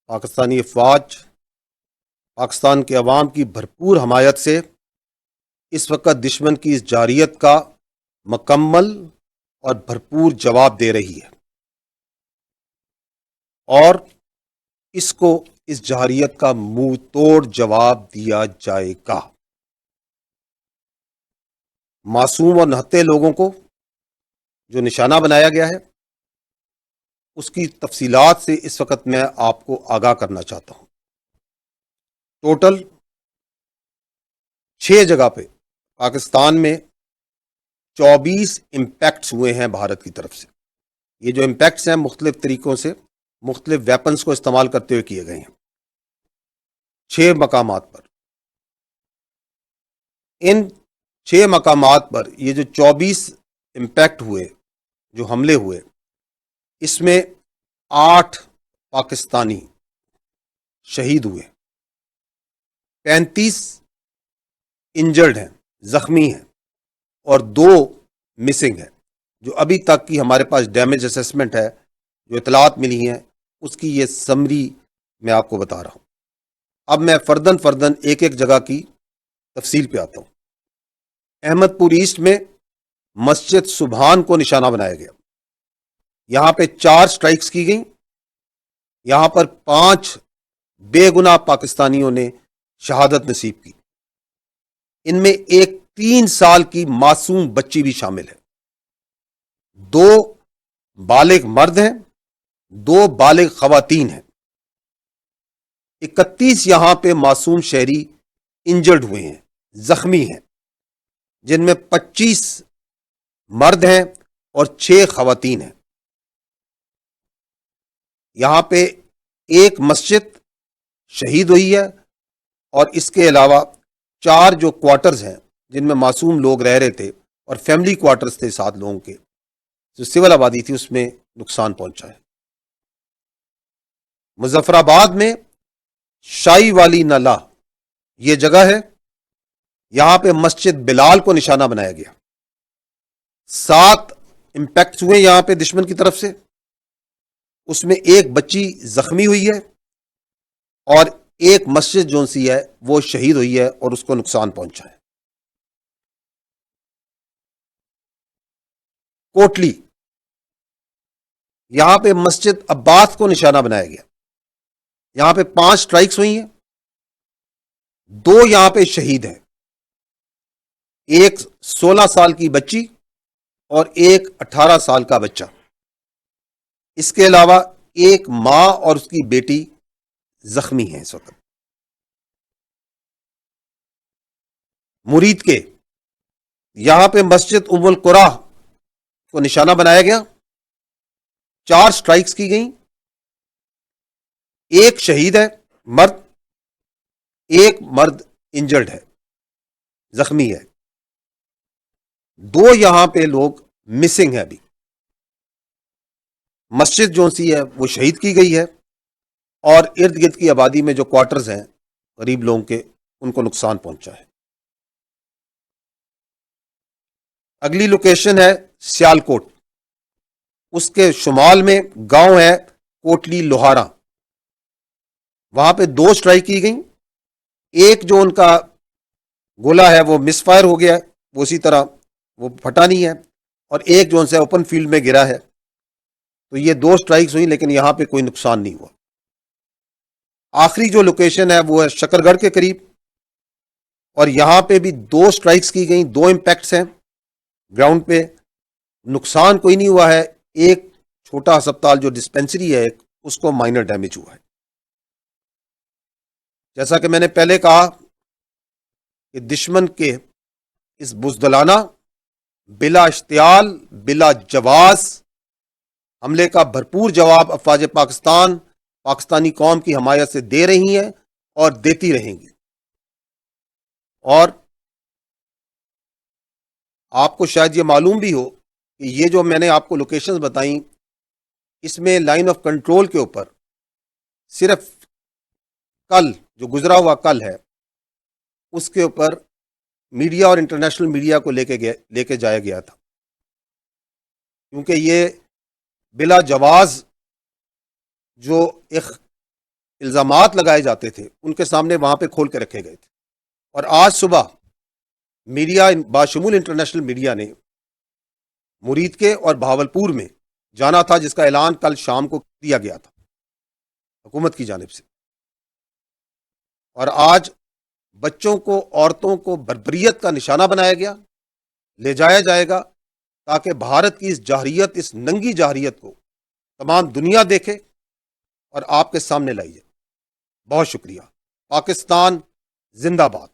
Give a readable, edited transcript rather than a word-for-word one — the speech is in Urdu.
پاکستانی افواج پاکستان کے عوام کی بھرپور حمایت سے اس وقت دشمن کی اس جارحیت کا مکمل اور بھرپور جواب دے رہی ہے، اور اس کو اس جارحیت کا منہ توڑ جواب دیا جائے گا۔ معصوم اور نہتے لوگوں کو جو نشانہ بنایا گیا ہے، اس کی تفصیلات سے اس وقت میں آپ کو آگاہ کرنا چاہتا ہوں۔ ٹوٹل 6 جگہ پہ پاکستان میں 24 امپیکٹس ہوئے ہیں بھارت کی طرف سے۔ یہ جو امپیکٹس ہیں مختلف طریقوں سے مختلف ویپنز کو استعمال کرتے ہوئے کیے گئے ہیں 6 مقامات پر۔ ان 6 مقامات پر یہ جو 24 امپیکٹ ہوئے، جو حملے ہوئے، اس میں 8 پاکستانی شہید ہوئے، 35 انجرڈ ہیں، زخمی ہیں، اور 2 مسنگ ہیں۔ جو ابھی تک کی ہمارے پاس ڈیمیج اسیسمنٹ ہے، جو اطلاعات ملی ہیں، اس کی یہ سمری میں آپ کو بتا رہا ہوں۔ اب میں فردن ایک ایک جگہ کی تفصیل پہ آتا ہوں۔ احمد پور ایسٹ میں مسجد سبحان کو نشانہ بنایا گیا، یہاں پہ 4 سٹرائکس کی گئیں، یہاں پر 5 بے گناہ پاکستانیوں نے شہادت نصیب کی۔ ان میں ایک 3 سال کی معصوم بچی بھی شامل ہے، 2 بالغ مرد ہیں، 2 بالغ خواتین ہیں، 31 یہاں پہ معصوم شہری انجرڈ ہوئے ہیں، زخمی ہیں، جن میں 25 مرد ہیں اور 6 خواتین ہیں۔ یہاں پہ ایک مسجد شہید ہوئی ہے، اور اس کے علاوہ 4 جو کوارٹرز ہیں جن میں معصوم لوگ رہ رہے تھے اور فیملی کوارٹرز تھے 7 لوگوں کے، جو سول آبادی تھی، اس میں نقصان پہنچا ہے۔ مظفر آباد میں شائی والی نالہ یہ جگہ ہے، یہاں پہ مسجد بلال کو نشانہ بنایا گیا۔ 7 امپیکٹس ہوئے یہاں پہ دشمن کی طرف سے، اس میں ایک بچی زخمی ہوئی ہے، اور ایک مسجد جو سی ہے وہ شہید ہوئی ہے اور اس کو نقصان پہنچا ہے۔ کوٹلی، یہاں پہ مسجد عباس کو نشانہ بنایا گیا، یہاں پہ 5 سٹرائکس ہوئی ہیں، 2 یہاں پہ شہید ہیں، ایک 16 سال کی بچی اور ایک 18 سال کا بچہ۔ اس کے علاوہ ایک ماں اور اس کی بیٹی زخمی ہیں اس وقت۔ مرید کے یہاں پہ مسجد ام القرا کو نشانہ بنایا گیا، 4 سٹرائکس کی گئیں، ایک شہید ہے مرد، ایک مرد انجرڈ ہے، زخمی ہے، 2 یہاں پہ لوگ مسنگ ہے ابھی۔ مسجد جو سی ہے وہ شہید کی گئی ہے، اور ارد گرد کی آبادی میں جو کوارٹرز ہیں غریب لوگوں کے، ان کو نقصان پہنچا ہے۔ اگلی لوکیشن ہے سیالکوٹ، اس کے شمال میں گاؤں ہے کوٹلی لوہارا، وہاں پہ 2 سٹرائک کی گئیں، ایک جو ان کا گولا ہے وہ مس فائر ہو گیا ہے، وہ اسی طرح وہ پھٹا نہیں ہے، اور ایک جو ان سے اوپن فیلڈ میں گرا ہے۔ تو یہ 2 سٹرائکس ہوئی، لیکن یہاں پہ کوئی نقصان نہیں ہوا۔ آخری جو لوکیشن ہے وہ ہے شکر گڑھ کے قریب، اور یہاں پہ بھی 2 سٹرائکس کی گئیں، 2 امپیکٹس ہیں گراؤنڈ پہ، نقصان کوئی نہیں ہوا ہے، ایک چھوٹا ہسپتال جو ڈسپینسری ہے ایک، اس کو مائنر ڈیمیج ہوا ہے۔ جیسا کہ میں نے پہلے کہا کہ دشمن کے اس بزدلانہ، بلا اشتعال، بلا جواز حملے کا بھرپور جواب افواج پاکستان پاکستانی قوم کی حمایت سے دے رہی ہیں اور دیتی رہیں گی۔ اور آپ کو شاید یہ معلوم بھی ہو کہ یہ جو میں نے آپ کو لوکیشنز بتائیں، اس میں لائن آف کنٹرول کے اوپر صرف کل جو گزرا ہوا کل ہے، اس کے اوپر میڈیا اور انٹرنیشنل میڈیا کو لے کے جایا گیا تھا، کیونکہ یہ بلا جواز جو ایک الزامات لگائے جاتے تھے ان کے سامنے وہاں پہ کھول کے رکھے گئے تھے. اور آج صبح میڈیا باشمول انٹرنیشنل میڈیا نے مرید کے اور بہاولپور میں جانا تھا, جس کا اعلان کل شام کو دیا گیا تھا حکومت کی جانب سے, اور آج بچوں کو, عورتوں کو بربریت کا نشانہ بنایا گیا, لے جایا جائے گا تاکہ بھارت کی اس جاہریت, اس ننگی جاہریت کو تمام دنیا دیکھے اور آپ کے سامنے لائی جائے. بہت شکریہ. پاکستان زندہ باد.